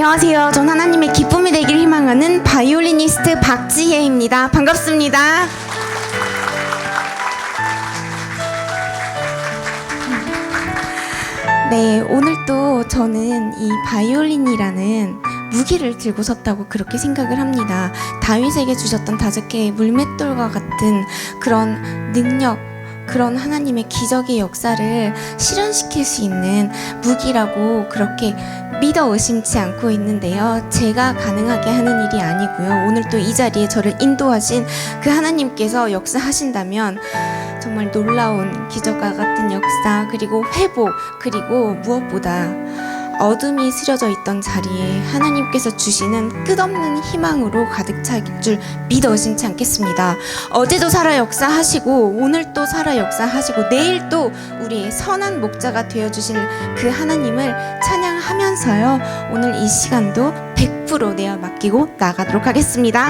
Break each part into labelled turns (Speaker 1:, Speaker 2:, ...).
Speaker 1: 안녕하세요. 전 하나님의 기쁨이 되길 희망하는 바이올리니스트 박지혜입니다. 반갑습니다. 네, 오늘 또 저는 이 바이올린이라는 무기를 들고 섰다고 그렇게 생각을 합니다. 다윗에게 주셨던 5개의 물맷돌과 같은 그런 능력, 그런 하나님의 기적의 역사를 실현시킬 수 있는 무기라고 그렇게 믿어 의심치 않고 있는데요. 제가 가능하게 하는 일이 아니고요. 오늘 또 이 자리에 저를 인도하신 그 하나님께서 역사하신다면 정말 놀라운 기적과 같은 역사, 그리고 회복, 그리고 무엇보다 어둠이 스려져 있던 자리에 하나님께서 주시는 끝없는 희망으로 가득 찰 줄 믿어 의심치 않겠습니다. 어제도 살아 역사하시고 오늘 또 살아 역사하시고 내일 또 우리의 선한 목자가 되어주실 그 하나님을 찬양하면서요, 오늘 이 시간도 100% 내어 맡기고 나가도록 하겠습니다.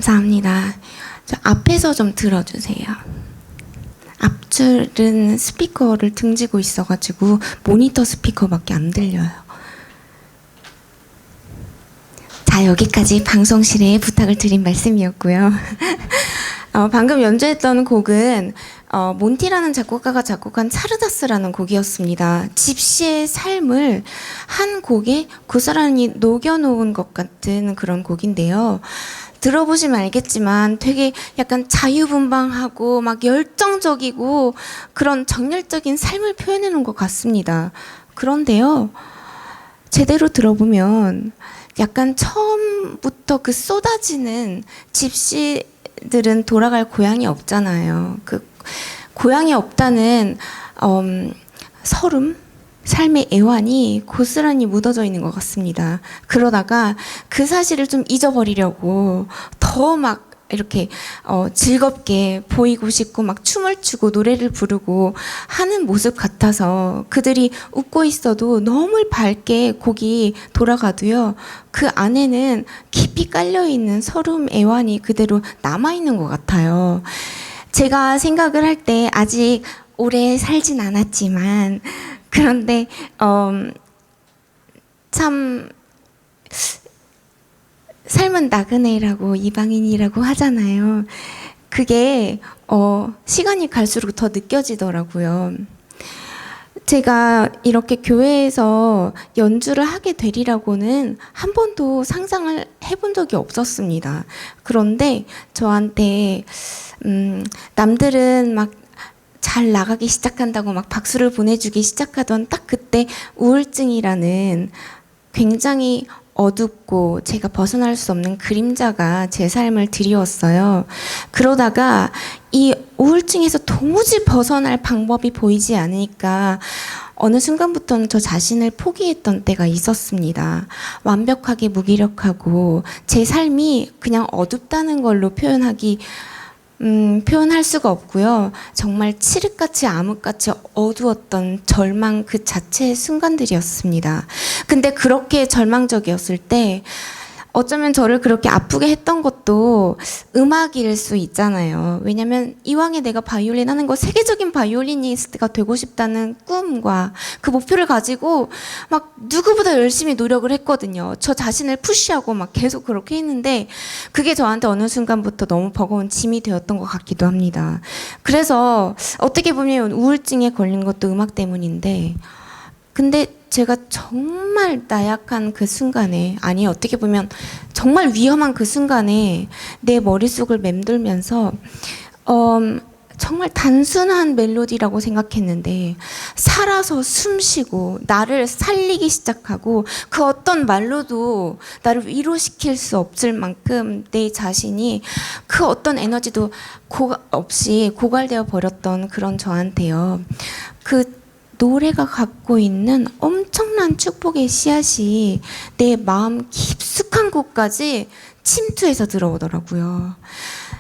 Speaker 1: 감사합니다. 저 앞에서 좀 들어주세요. 앞줄은 스피커를 등지고 있어가지고 모니터 스피커밖에 안 들려요. 자, 여기까지 방송실에 부탁을 드린 말씀이었고요. 방금 연주했던 곡은 몬티라는 작곡가가 작곡한 차르다스라는 곡이었습니다. 집시의 삶을 한 곡에 고스란히 녹여놓은 것 같은 그런 곡인데요. 들어보시면 알겠지만 되게 약간 자유분방하고 막 열정적이고 그런 정열적인 삶을 표현해 놓은 것 같습니다. 그런데요, 제대로 들어보면 약간 처음부터 그 쏟아지는 집시들은 돌아갈 고향이 없잖아요. 그 고향이 없다는 서름? 삶의 애환이 고스란히 묻어져 있는 것 같습니다. 그러다가 그 사실을 좀 잊어버리려고 더 막 이렇게 즐겁게 보이고 싶고 막 춤을 추고 노래를 부르고 하는 모습 같아서 그들이 웃고 있어도 너무 밝게 곡이 돌아가도요, 그 안에는 깊이 깔려있는 서름 애환이 그대로 남아있는 것 같아요. 제가 생각을 할 때 아직 오래 살진 않았지만 그런데 참 삶은 나그네라고 이방인이라고 하잖아요. 그게 시간이 갈수록 더 느껴지더라고요. 제가 이렇게 교회에서 연주를 하게 되리라고는 한 번도 상상을 해본 적이 없었습니다. 그런데 저한테 남들은 막 잘 나가기 시작한다고 막 박수를 보내주기 시작하던 딱 그때 우울증이라는 굉장히 어둡고 제가 벗어날 수 없는 그림자가 제 삶을 드리웠어요. 그러다가 이 우울증에서 도무지 벗어날 방법이 보이지 않으니까 어느 순간부터는 저 자신을 포기했던 때가 있었습니다. 완벽하게 무기력하고 제 삶이 그냥 어둡다는 걸로 표현할 수가 없고요. 정말 칠흑같이 암흑같이 어두웠던 절망 그 자체의 순간들이었습니다. 근데 그렇게 절망적이었을 때 어쩌면 저를 그렇게 아프게 했던 것도 음악일 수 있잖아요. 왜냐면 이왕에 내가 바이올린 하는 거 세계적인 바이올리니스트가 되고 싶다는 꿈과 그 목표를 가지고 막 누구보다 열심히 노력을 했거든요. 저 자신을 푸시하고 막 계속 그렇게 했는데 그게 저한테 어느 순간부터 너무 버거운 짐이 되었던 것 같기도 합니다. 그래서 어떻게 보면 우울증에 걸린 것도 음악 때문인데, 근데 제가 정말 나약한 그 순간에, 아니 어떻게 보면 정말 위험한 그 순간에 내 머릿속을 맴돌면서 정말 단순한 멜로디라고 생각했는데 살아서 숨쉬고 나를 살리기 시작하고 그 어떤 말로도 나를 위로시킬 수 없을 만큼 내 자신이 그 어떤 에너지도 없이 고갈되어 버렸던 그런 저한테요, 그 노래가 갖고 있는 엄청난 축복의 씨앗이 내 마음 깊숙한 곳까지 침투해서 들어오더라고요.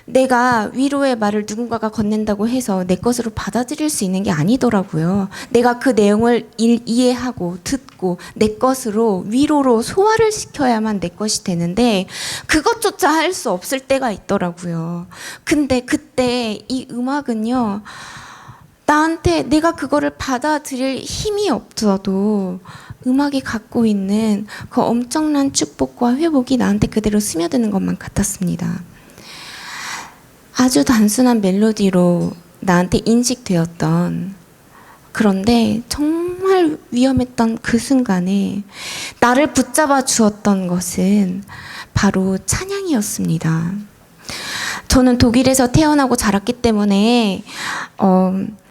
Speaker 1: 내가 위로의 말을 누군가가 건넨다고 해서 내 것으로 받아들일 수 있는 게 아니더라고요. 내가 그 내용을 이해하고 듣고 내 것으로 위로로 소화를 시켜야만 내 것이 되는데 그것조차 할 수 없을 때가 있더라고요. 근데 그때 이 음악은요, 나한테 내가 그거를 받아들일 힘이 없어도 음악이 갖고 있는 그 엄청난 축복과 회복이 나한테 그대로 스며드는 것만 같았습니다. 아주 단순한 멜로디로 나한테 인식되었던, 그런데 정말 위험했던 그 순간에 나를 붙잡아 주었던 것은 바로 찬양이었습니다. 저는 독일에서 태어나고 자랐기 때문에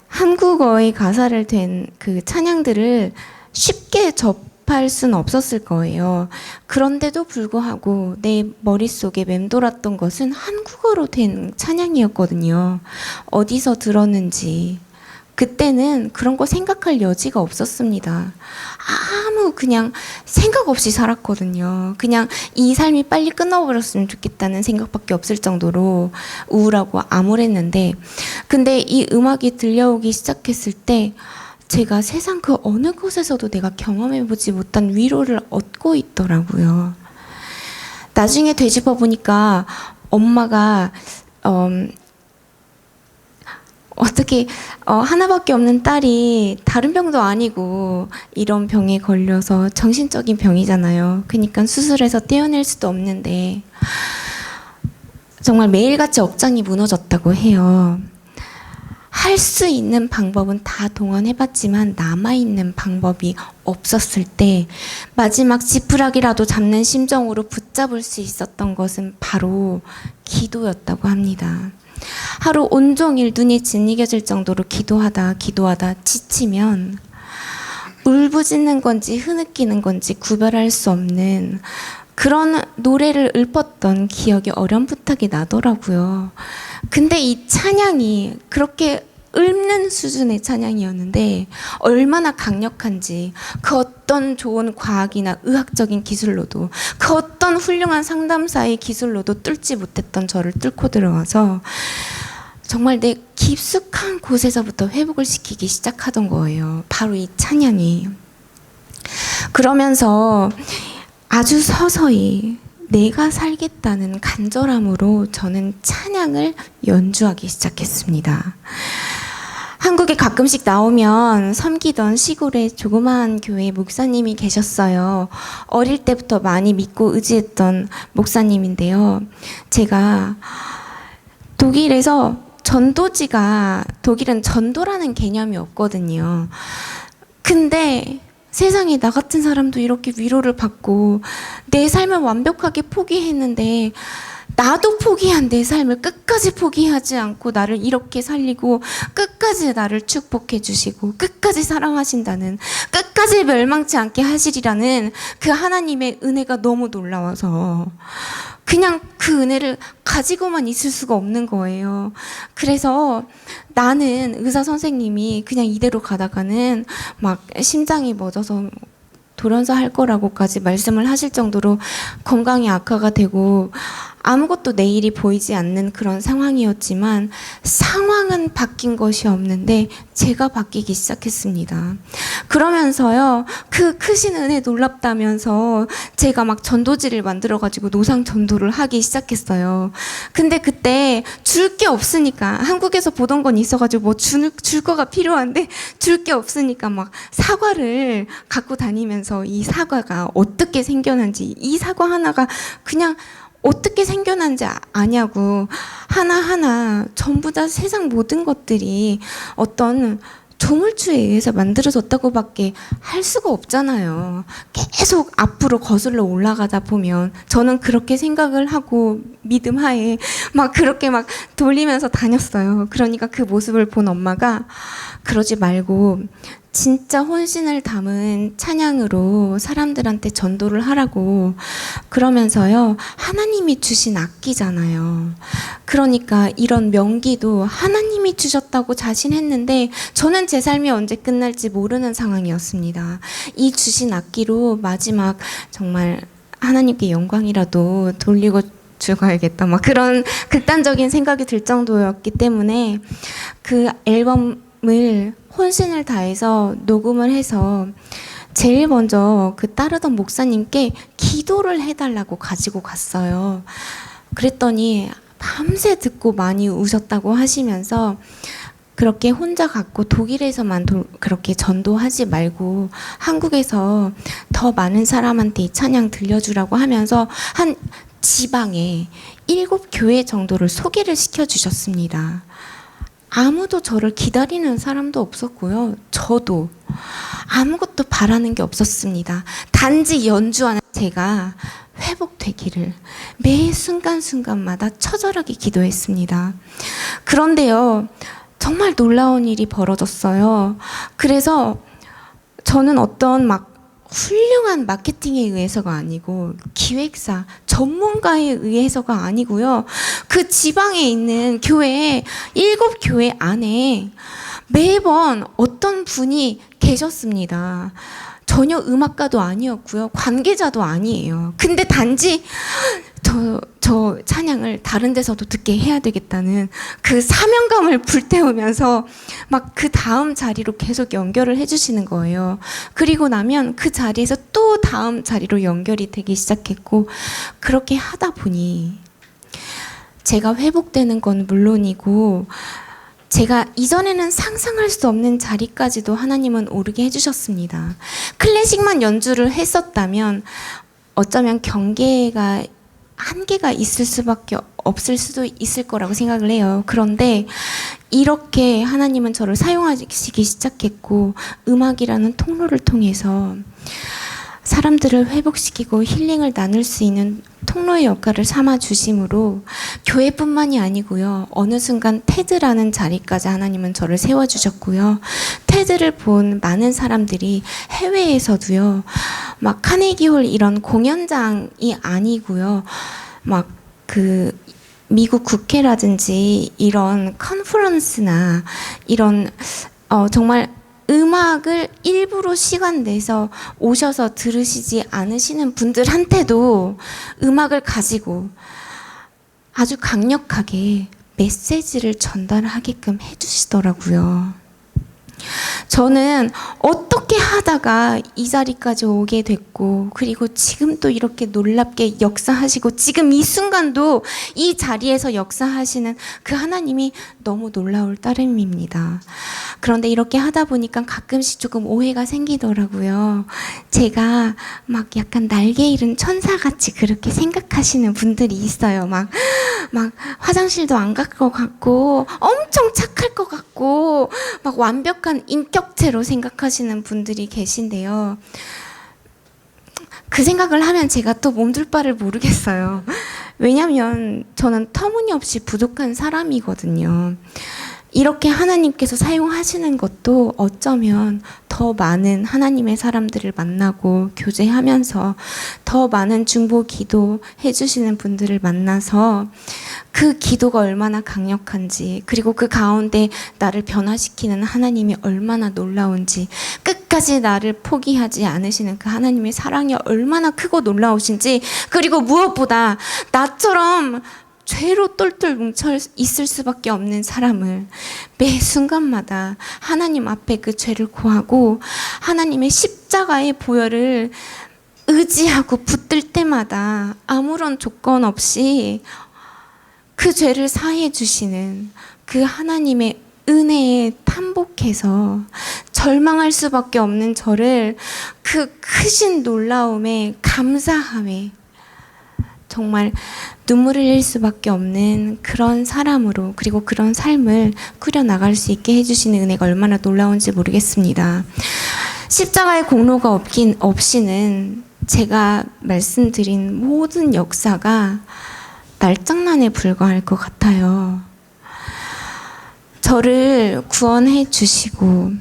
Speaker 1: 한국어의 가사를 된 그 찬양들을 쉽게 접할 수는 없었을 거예요. 그런데도 불구하고 내 머릿속에 맴돌았던 것은 한국어로 된 찬양이었거든요. 어디서 들었는지 그때는 그런 거 생각할 여지가 없었습니다. 아무 그냥 생각 없이 살았거든요. 그냥 이 삶이 빨리 끝나버렸으면 좋겠다는 생각밖에 없을 정도로 우울하고 암울했는데, 근데 이 음악이 들려오기 시작했을 때 제가 세상 그 어느 곳에서도 내가 경험해보지 못한 위로를 얻고 있더라고요. 나중에 되짚어 보니까 엄마가 어떻게 하나밖에 없는 딸이 다른 병도 아니고 이런 병에 걸려서 정신적인 병이잖아요. 그러니까 수술해서 떼어낼 수도 없는데 정말 매일같이 억장이 무너졌다고 해요. 할 수 있는 방법은 다 동원해봤지만 남아있는 방법이 없었을 때 마지막 지푸라기라도 잡는 심정으로 붙잡을 수 있었던 것은 바로 기도였다고 합니다. 하루 온종일 눈이 짓이겨질 정도로 기도하다 지치면 울부짖는 건지 흐느끼는 건지 구별할 수 없는 그런 노래를 읊었던 기억이 어렴풋하게 나더라고요. 근데 이 찬양이 그렇게 읊는 수준의 찬양이었는데 얼마나 강력한지 그 어떤 좋은 과학이나 의학적인 기술로도 그 어떤 훌륭한 상담사의 기술로도 뚫지 못했던 저를 뚫고 들어와서 정말 내 깊숙한 곳에서부터 회복을 시키기 시작하던 거예요. 바로 이 찬양이. 그러면서 아주 서서히 내가 살겠다는 간절함으로 저는 찬양을 연주하기 시작했습니다. 한국에 가끔씩 나오면 섬기던 시골의 조그마한 교회 목사님이 계셨어요. 어릴 때부터 많이 믿고 의지했던 목사님인데요. 제가 독일에서 독일은 전도라는 개념이 없거든요. 근데 세상에 나 같은 사람도 이렇게 위로를 받고 내 삶을 완벽하게 포기했는데 나도 포기한 내 삶을 끝까지 포기하지 않고 나를 이렇게 살리고 끝까지 나를 축복해 주시고 끝까지 사랑하신다는, 끝까지 멸망치 않게 하시리라는 그 하나님의 은혜가 너무 놀라워서 그냥 그 은혜를 가지고만 있을 수가 없는 거예요. 그래서 나는 의사 선생님이 그냥 이대로 가다가는 막 심장이 멎어서 돌연사 할 거라고까지 말씀을 하실 정도로 건강이 악화가 되고 아무것도 내일이 보이지 않는 그런 상황이었지만 상황은 바뀐 것이 없는데 제가 바뀌기 시작했습니다. 그러면서요, 그 크신 은혜 놀랍다면서 제가 막 전도지를 만들어가지고 노상 전도를 하기 시작했어요. 근데 그때 줄 게 없으니까, 한국에서 보던 건 있어가지고 뭐 줄 거가 필요한데 줄 게 없으니까 막 사과를 갖고 다니면서 이 사과가 어떻게 생겨난지, 이 사과 하나가 그냥 어떻게 생겨난지 아냐고 하나하나 전부 다 세상 모든 것들이 어떤 조물주에 의해서 만들어졌다고밖에 할 수가 없잖아요. 계속 앞으로 거슬러 올라가다 보면 저는 그렇게 생각을 하고 믿음 하에 막 그렇게 막 돌리면서 다녔어요. 그러니까 그 모습을 본 엄마가 그러지 말고 진짜 혼신을 담은 찬양으로 사람들한테 전도를 하라고 그러면서요, 하나님이 주신 악기잖아요. 그러니까 이런 명기도 하나님이 주셨다고 자신했는데 저는 제 삶이 언제 끝날지 모르는 상황이었습니다. 이 주신 악기로 마지막 정말 하나님께 영광이라도 돌리고 죽어야겠다, 막 그런 극단적인 생각이 들 정도였기 때문에 그 앨범을 혼신을 다해서 녹음을 해서 제일 먼저 그 따르던 목사님께 기도를 해달라고 가지고 갔어요. 그랬더니 밤새 듣고 많이 우셨다고 하시면서 그렇게 혼자 갖고 독일에서만 그렇게 전도하지 말고 한국에서 더 많은 사람한테 이 찬양 들려주라고 하면서 한 지방에 7교회 정도를 소개를 시켜주셨습니다. 아무도 저를 기다리는 사람도 없었고요. 저도 아무것도 바라는 게 없었습니다. 단지 연주하는 제가 회복되기를 매 순간순간마다 처절하게 기도했습니다. 그런데요, 정말 놀라운 일이 벌어졌어요. 그래서 저는 어떤 막 훌륭한 마케팅에 의해서가 아니고 기획사, 전문가에 의해서가 아니고요. 그 지방에 있는 교회, 7교회 안에 매번 어떤 분이 계셨습니다. 전혀 음악가도 아니었고요. 관계자도 아니에요. 근데 단지 저 찬양을 다른 데서도 듣게 해야 되겠다는 그 사명감을 불태우면서 막 그 다음 자리로 계속 연결을 해주시는 거예요. 그리고 나면 그 자리에서 또 다음 자리로 연결이 되기 시작했고, 그렇게 하다 보니 제가 회복되는 건 물론이고 제가 이전에는 상상할 수 없는 자리까지도 하나님은 오르게 해주셨습니다. 클래식만 연주를 했었다면 어쩌면 경계가 한계가 있을 수밖에 없을 수도 있을 거라고 생각을 해요. 그런데 이렇게 하나님은 저를 사용하시기 시작했고 음악이라는 통로를 통해서 사람들을 회복시키고 힐링을 나눌 수 있는 통로의 역할을 삼아 주심으로 교회뿐만이 아니고요. 어느 순간 테드라는 자리까지 하나님은 저를 세워주셨고요. 테드를 본 많은 사람들이 해외에서도요. 막 카네기홀 이런 공연장이 아니고요. 막 그 미국 국회라든지 이런 컨퍼런스나 이런 정말 음악을 일부러 시간 내서 오셔서 들으시지 않으시는 분들한테도 음악을 가지고 아주 강력하게 메시지를 전달하게끔 해주시더라고요. 저는 어떻게 하다가 이 자리까지 오게 됐고 그리고 지금 또 이렇게 놀랍게 역사하시고 지금 이 순간도 이 자리에서 역사하시는 그 하나님이 너무 놀라울 따름입니다. 그런데 이렇게 하다 보니까 가끔씩 조금 오해가 생기더라고요. 제가 막 약간 날개 잃은 천사같이 그렇게 생각하시는 분들이 있어요. 막 화장실도 안 갈 것 같고 엄청 착할 것 같고 막 완벽한 인격체로 생각하시는 분들이 계신데요. 그 생각을 하면 제가 또 몸둘 바를 모르겠어요. 왜냐하면 저는 터무니없이 부족한 사람이거든요. 이렇게 하나님께서 사용하시는 것도 어쩌면 더 많은 하나님의 사람들을 만나고 교제하면서 더 많은 중보 기도 해주시는 분들을 만나서 그 기도가 얼마나 강력한지 그리고 그 가운데 나를 변화시키는 하나님이 얼마나 놀라운지 끝까지 나를 포기하지 않으시는 그 하나님의 사랑이 얼마나 크고 놀라우신지 그리고 무엇보다 나처럼 죄로 똘똘 뭉쳐 있을 수밖에 없는 사람을 매 순간마다 하나님 앞에 그 죄를 고하고 하나님의 십자가의 보혈을 의지하고 붙들 때마다 아무런 조건 없이 그 죄를 사해 주시는 그 하나님의 은혜에 탐복해서 절망할 수밖에 없는 저를 그 크신 놀라움에 감사함에 정말 눈물을 흘릴 수밖에 없는 그런 사람으로 그리고 그런 삶을 꾸려나갈 수 있게 해주시는 은혜가 얼마나 놀라운지 모르겠습니다. 십자가의 공로가 없이는 제가 말씀드린 모든 역사가 말장난에 불과할 것 같아요. 저를 구원해 주시고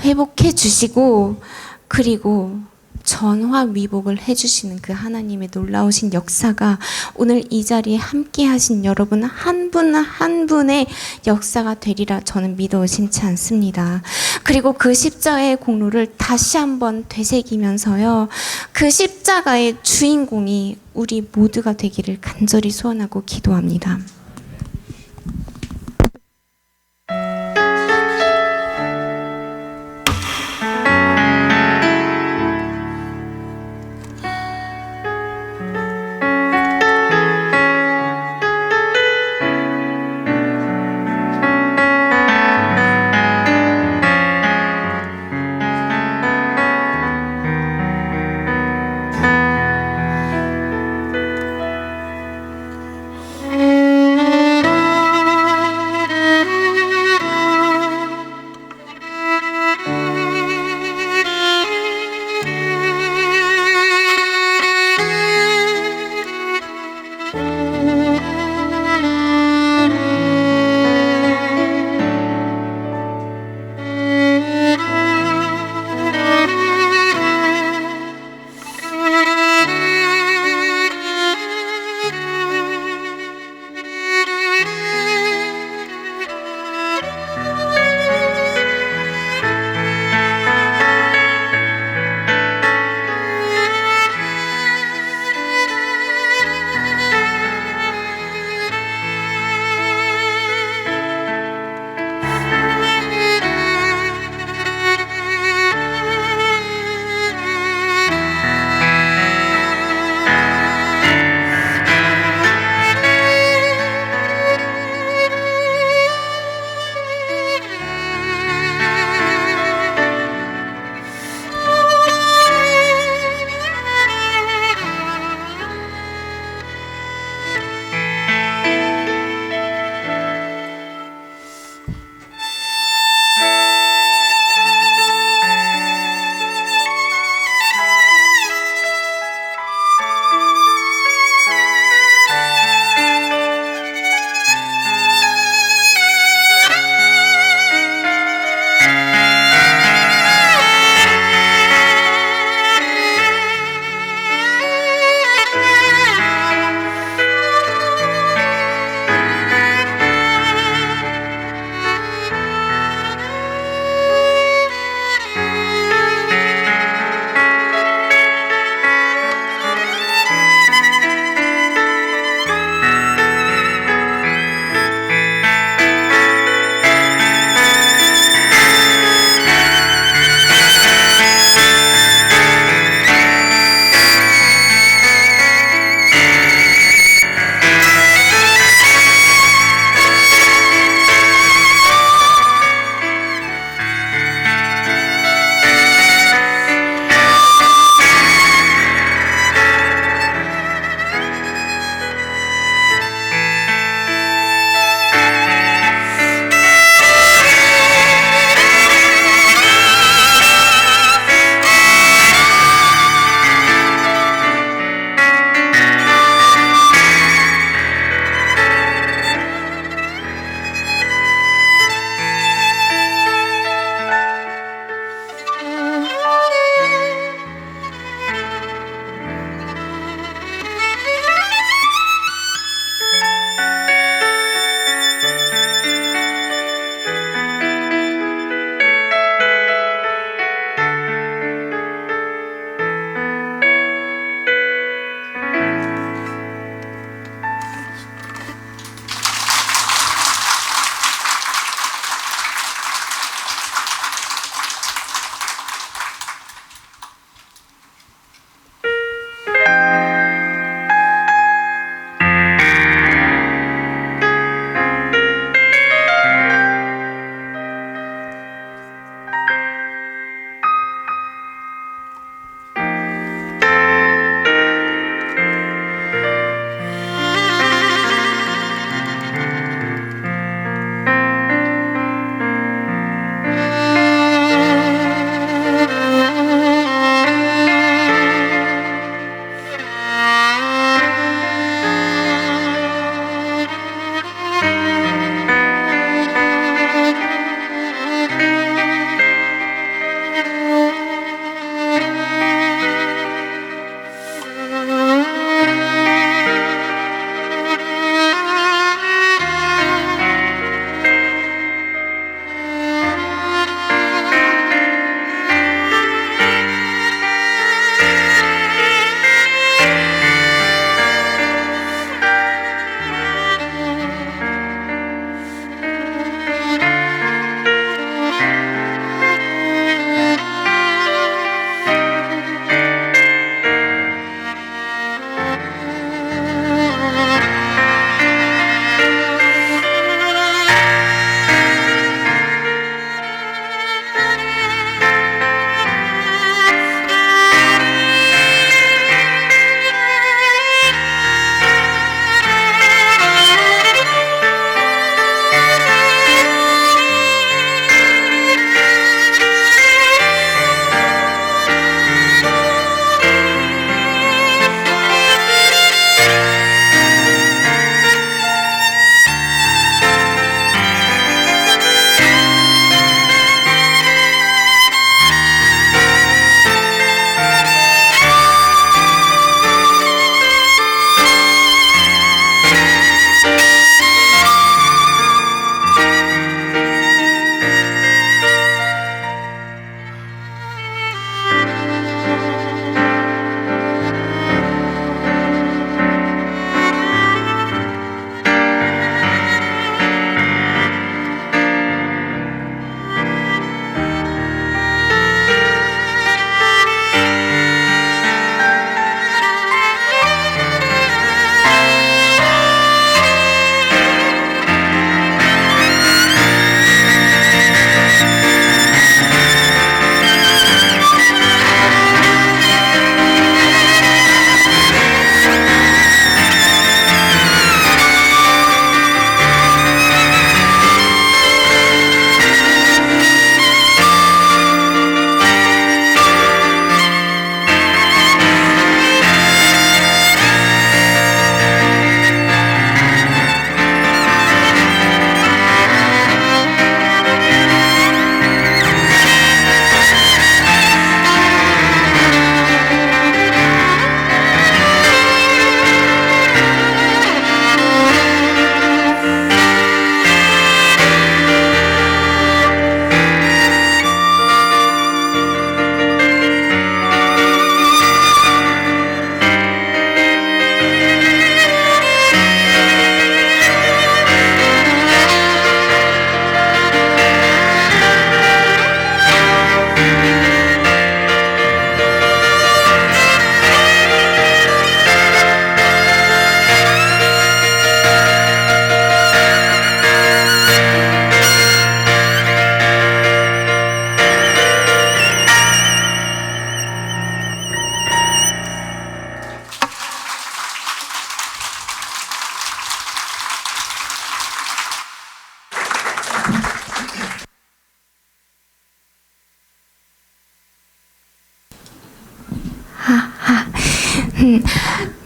Speaker 1: 회복해 주시고 그리고 전화위복을 해주시는 그 하나님의 놀라우신 역사가 오늘 이 자리에 함께 하신 여러분 한 분 한 분의 역사가 되리라 저는 믿어 의심치 않습니다. 그리고 그 십자가의 공로를 다시 한번 되새기면서요. 그 십자가의 주인공이 우리 모두가 되기를 간절히 소원하고 기도합니다.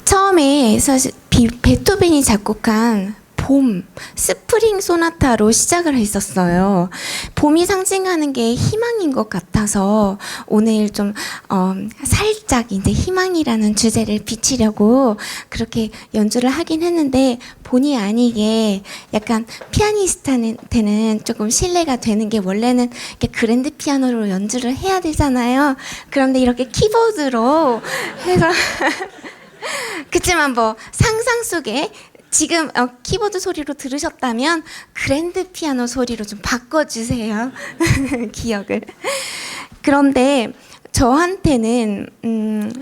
Speaker 1: 처음에 사실 베토벤이 작곡한 봄, 스프링 소나타로 시작을 했었어요. 봄이 상징하는 게 희망인 것 같아서 오늘 좀 살짝 이제 희망이라는 주제를 비치려고 그렇게 연주를 하긴 했는데, 본의 아니게 약간 피아니스트한테는 조금 신뢰가 되는 게, 원래는 이렇게 그랜드 피아노로 연주를 해야 되잖아요. 그런데 이렇게 키보드로 해서 그치만 뭐 상상 속에 지금 키보드 소리로 들으셨다면 그랜드 피아노 소리로 좀 바꿔주세요. 기억을. 그런데 저한테는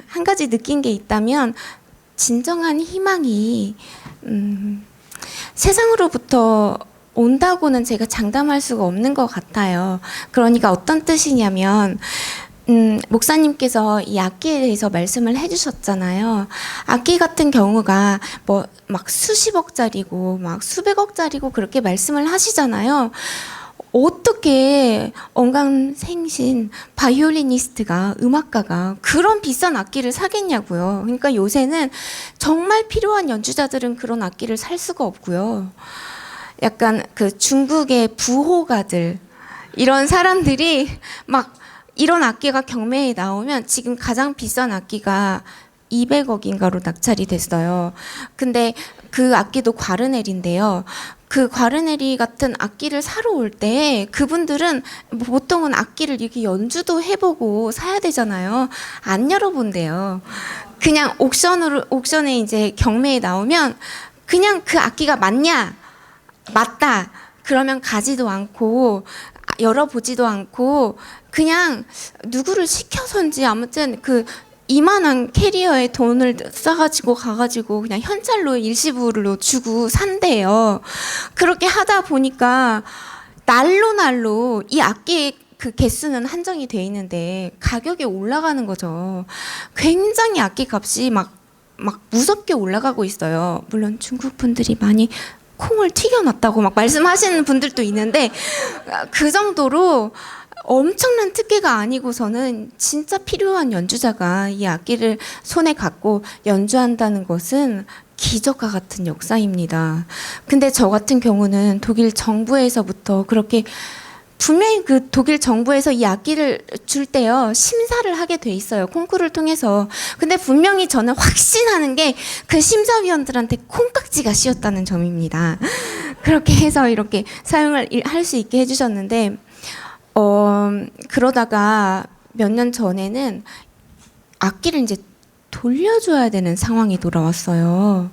Speaker 1: 한 가지 느낀 게 있다면, 진정한 희망이 세상으로부터 온다고는 제가 장담할 수가 없는 것 같아요. 그러니까 어떤 뜻이냐면, 목사님께서 이 악기에 대해서 말씀을 해주셨잖아요. 악기 같은 경우가 뭐 막 수십억짜리고 막 수백억짜리고 그렇게 말씀을 하시잖아요. 어떻게 언감생신 바이올리니스트가, 음악가가 그런 비싼 악기를 사겠냐고요. 그러니까 요새는 정말 필요한 연주자들은 그런 악기를 살 수가 없고요. 약간 그 중국의 부호가들, 이런 사람들이 막 이런 악기가 경매에 나오면, 지금 가장 비싼 악기가 200억인가로 낙찰이 됐어요. 근데 그 악기도 과르넬인데요. 그 과르넬이 같은 악기를 사러 올 때 그분들은 보통은 악기를 이렇게 연주도 해보고 사야 되잖아요. 안 열어본대요. 그냥 옥션에 이제 경매에 나오면 그냥 그 악기가 맞냐? 맞다. 그러면 가지도 않고 열어보지도 않고 그냥 누구를 시켜서인지 아무튼 그 이만한 캐리어에 돈을 싸가지고 가가지고 그냥 현찰로 일시불로 주고 산대요. 그렇게 하다 보니까 날로 이 악기의 그 개수는 한정이 돼 있는데 가격이 올라가는 거죠. 굉장히 악기 값이 막 무섭게 올라가고 있어요. 물론 중국 분들이 많이 콩을 튀겨놨다고 막 말씀하시는 분들도 있는데, 그 정도로 엄청난 특혜가 아니고서는 진짜 필요한 연주자가 이 악기를 손에 갖고 연주한다는 것은 기적과 같은 역사입니다. 근데 저 같은 경우는 독일 정부에서부터 그렇게, 분명히 그 독일 정부에서 이 악기를 줄 때요, 심사를 하게 돼 있어요. 콩쿠르를 통해서. 근데 분명히 저는 확신하는 게 그 심사위원들한테 콩깍지가 씌었다는 점입니다. 그렇게 해서 이렇게 사용을 할 수 있게 해주셨는데, 그러다가 몇 년 전에는 악기를 이제 돌려줘야 되는 상황이 돌아왔어요.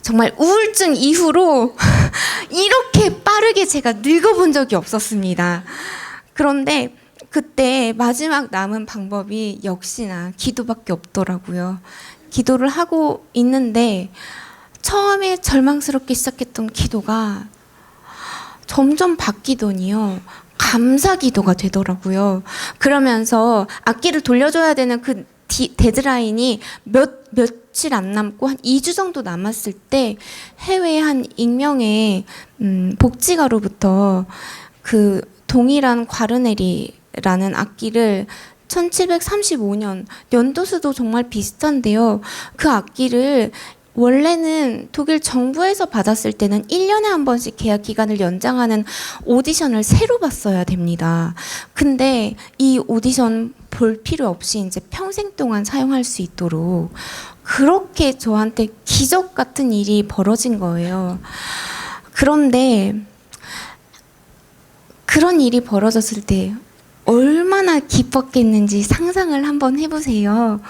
Speaker 1: 정말 우울증 이후로 이렇게 빠르게 제가 늙어본 적이 없었습니다. 그런데 그때 마지막 남은 방법이 역시나 기도밖에 없더라고요. 기도를 하고 있는데 처음에 절망스럽게 시작했던 기도가 점점 바뀌더니요, 감사 기도가 되더라고요. 그러면서 악기를 돌려줘야 되는 그 데드라인이 며칠 안 남고 한 2주 정도 남았을 때, 해외 한 익명의 복지가로부터 그 동일한 과르넬이라는 악기를 1735년, 연도수도 정말 비슷한데요. 그 악기를 원래는 독일 정부에서 받았을 때는 1년에 한 번씩 계약 기간을 연장하는 오디션을 새로 봤어야 됩니다. 근데 이 오디션 볼 필요 없이 이제 평생 동안 사용할 수 있도록 그렇게 저한테 기적 같은 일이 벌어진 거예요. 그런데 그런 일이 벌어졌을 때 얼마나 기뻤겠는지 상상을 한번 해보세요.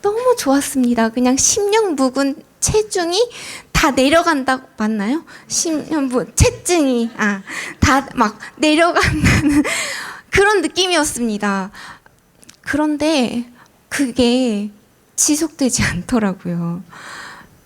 Speaker 1: 너무 좋았습니다. 그냥 10년 묵은 체중이 다 내려간다, 맞나요? 10년 체증이 다 막 내려간다는 그런 느낌이었습니다. 그런데 그게 지속되지 않더라고요.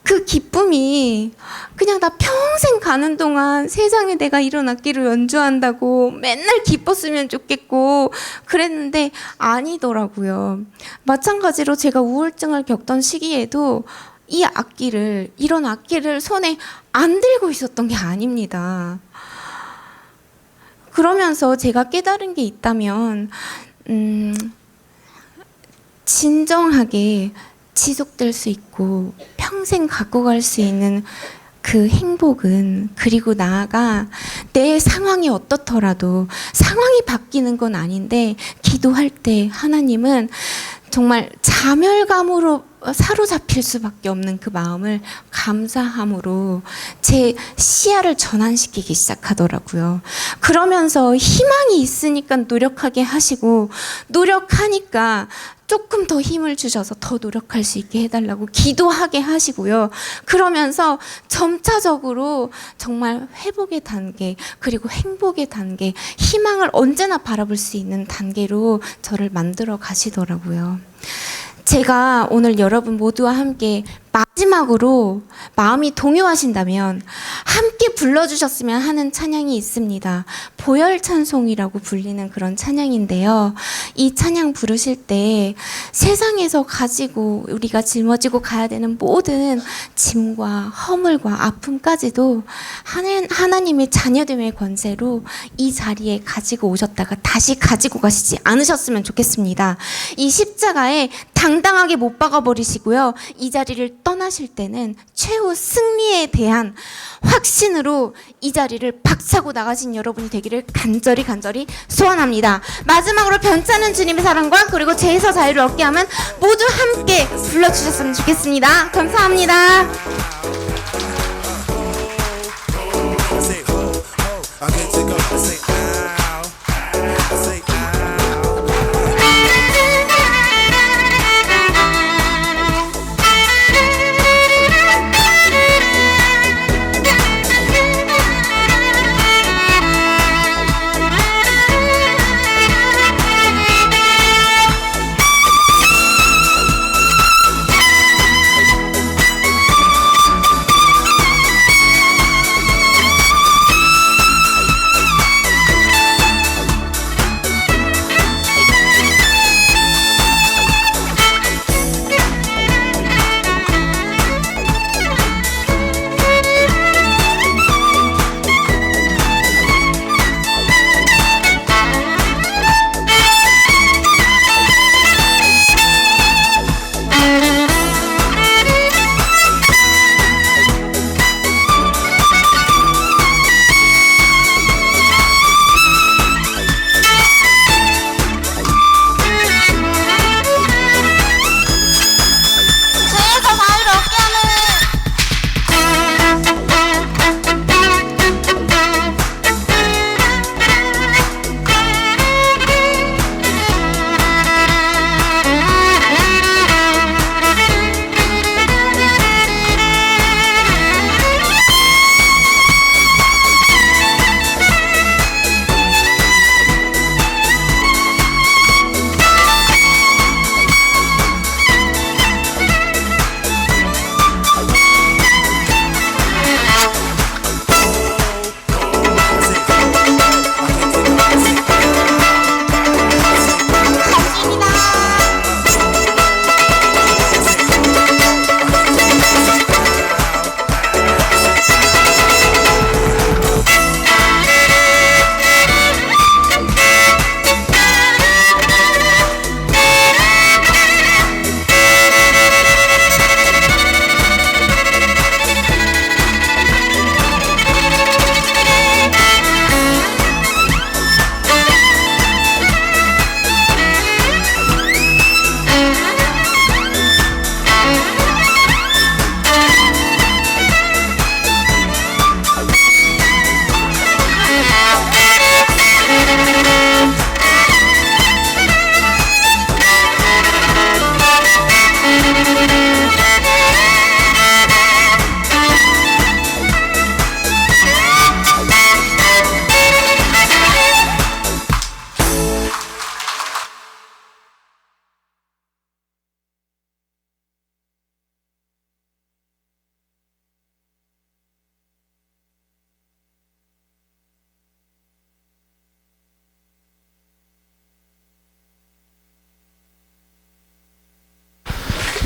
Speaker 1: 그 기쁨이 그냥 나 평생 가는 동안 세상에 내가 이런 악기를 연주한다고 맨날 기뻤으면 좋겠고 그랬는데 아니더라고요. 마찬가지로 제가 우울증을 겪던 시기에도 이런 악기를 손에 안 들고 있었던 게 아닙니다. 그러면서 제가 깨달은 게 있다면, 진정하게 지속될 수 있고 평생 갖고 갈 수 있는 그 행복은, 그리고 나아가 내 상황이 어떻더라도 상황이 바뀌는 건 아닌데 기도할 때 하나님은 정말 자멸감으로 사로잡힐 수밖에 없는 그 마음을 감사함으로 제 시야를 전환시키기 시작하더라고요. 그러면서 희망이 있으니까 노력하게 하시고, 노력하니까 조금 더 힘을 주셔서 더 노력할 수 있게 해달라고 기도하게 하시고요. 그러면서 점차적으로 정말 회복의 단계, 그리고 행복의 단계, 희망을 언제나 바라볼 수 있는 단계로 저를 만들어 가시더라고요. 제가 오늘 여러분 모두와 함께 마지막으로 마음이 동요하신다면 함께 불러주셨으면 하는 찬양이 있습니다. 보혈 찬송이라고 불리는 그런 찬양인데요. 이 찬양 부르실 때 세상에서 가지고 우리가 짊어지고 가야 되는 모든 짐과 허물과 아픔까지도 하나님의 자녀됨의 권세로 이 자리에 가지고 오셨다가 다시 가지고 가시지 않으셨으면 좋겠습니다. 이 십자가에 당당하게 못 박아버리시고요. 이 자리를 떠나실 때는 최후 승리에 대한 확신으로 이 자리를 박차고 나가신 여러분이 되기를 간절히 소원합니다. 마지막으로 변찮은 주님의 사랑과 그리고 죄에서 자유를 얻게 하면 모두 함께 불러주셨으면 좋겠습니다. 감사합니다.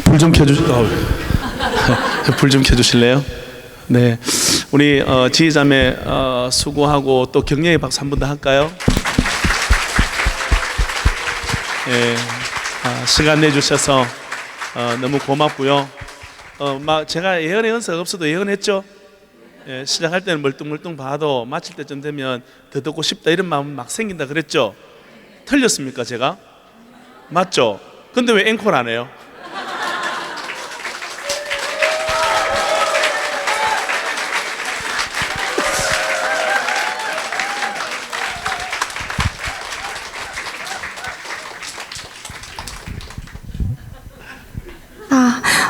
Speaker 2: 불 좀 불 좀 켜주실래요? 네, 우리 지휘자매 수고하고 또 격려의 박수 한 번 더 할까요? 네, 시간 내주셔서 너무 고맙고요. 막 제가 예언의 은사가 없어도 예언했죠. 예, 시작할 때는 멀뚱멀뚱 봐도 마칠 때쯤 되면 더 듣고 싶다 이런 마음 막 생긴다 그랬죠. 틀렸습니까 제가? 맞죠? 근데 왜 앵콜 안 해요?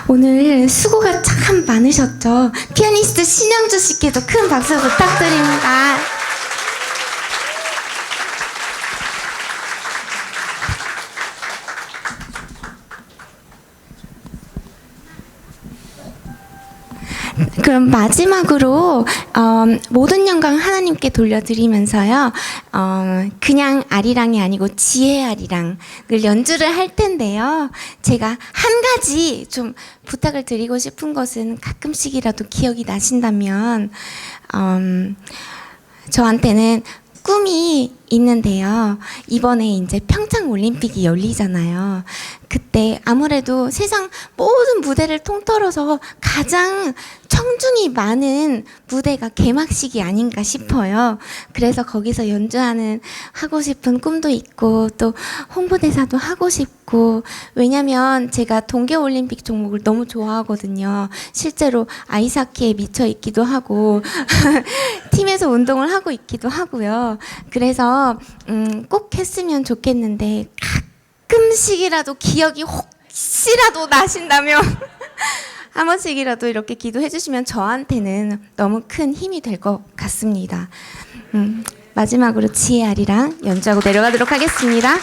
Speaker 1: 오늘 수고가 참 많으셨죠. 피아니스트 신영주 씨께도 큰 박수 부탁드립니다. 그럼 마지막으로 모든 영광 하나님께 돌려드리면서요. 그냥 아리랑이 아니고 지혜 아리랑을 연주를 할 텐데요. 제가 한 가지 좀 부탁을 드리고 싶은 것은 가끔씩이라도 기억이 나신다면 저한테는 꿈이 있는데요. 이번에 이제 평창 올림픽이 열리잖아요. 그때 아무래도 세상 모든 무대를 통틀어서 가장 청중이 많은 무대가 개막식이 아닌가 싶어요. 그래서 거기서 연주하는 하고 싶은 꿈도 있고 또 홍보대사도 하고 싶고, 왜냐면 제가 동계올림픽 종목을 너무 좋아하거든요. 실제로 아이스하키에 미쳐 있기도 하고 팀에서 운동을 하고 있기도 하고요. 그래서 꼭 했으면 좋겠는데 가끔씩이라도 기억이 혹시라도 나신다면 한 번씩이라도 이렇게 기도해 주시면 저한테는 너무 큰 힘이 될 것 같습니다. 마지막으로 지혜 아리랑 연주하고 내려가도록 하겠습니다.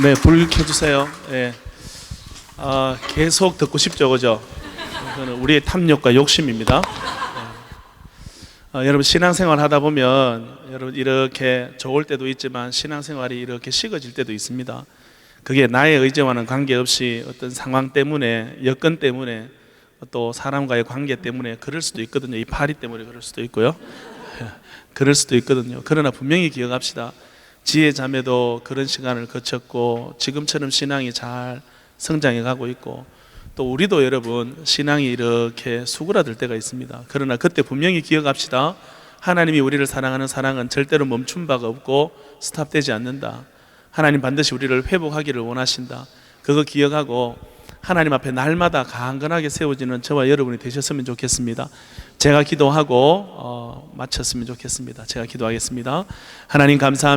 Speaker 2: 네, 불 켜주세요. 예. 계속 듣고 싶죠, 그죠? 그거는 우리의 탐욕과 욕심입니다. 여러분 신앙생활 하다 보면 여러분 이렇게 좋을 때도 있지만 신앙생활이 이렇게 식어질 때도 있습니다. 그게 나의 의지와는 관계없이 어떤 상황 때문에, 여건 때문에, 또 사람과의 관계 때문에 그럴 수도 있거든요. 이 파리 때문에 그럴 수도 있고요. 그럴 수도 있거든요. 그러나 분명히 기억합시다. 지혜 자매도 그런 시간을 거쳤고 지금처럼 신앙이 잘 성장해 가고 있고, 또 우리도 여러분 신앙이 이렇게 수그라들 때가 있습니다. 그러나 그때 분명히 기억합시다. 하나님이 우리를 사랑하는 사랑은 절대로 멈춘 바가 없고 스탑되지 않는다. 하나님 반드시 우리를 회복하기를 원하신다. 그거 기억하고 하나님 앞에 날마다 강건하게 세워지는 저와 여러분이 되셨으면 좋겠습니다. 제가 기도하고 마쳤으면 좋겠습니다. 제가 기도하겠습니다. 하나님 감사합니다.